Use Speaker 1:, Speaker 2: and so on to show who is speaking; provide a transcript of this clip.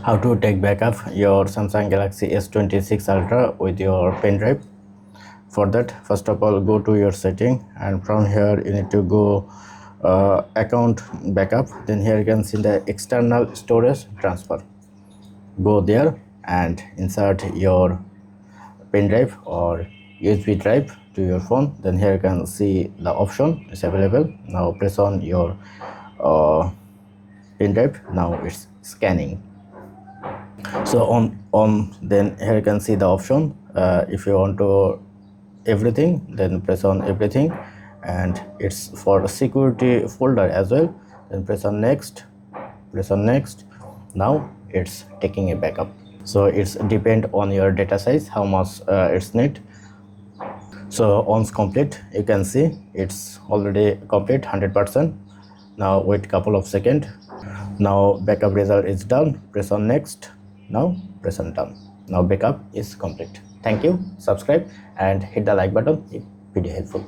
Speaker 1: How to take backup your Samsung Galaxy S26 Ultra with your pen drive. For that, first of all, go to your setting, and from here you need to go account backup. Then here you can see the external storage transfer. Go there and insert your pen drive or USB drive to your phone. Then here you can see the option is available. Now press on your pen drive. Now it's scanning. So on then here you can see the option. If you want to everything, then press on everything, and it's for security folder as well. Then press on next, press on next. Now it's taking a backup. So it's depend on your data size how much it's need. So once complete, you can see it's already complete 100%. Now wait couple of seconds. Now backup result is done. Press on next. Now press on done. Now backup is complete. Thank you. Subscribe and hit the like button if video helpful.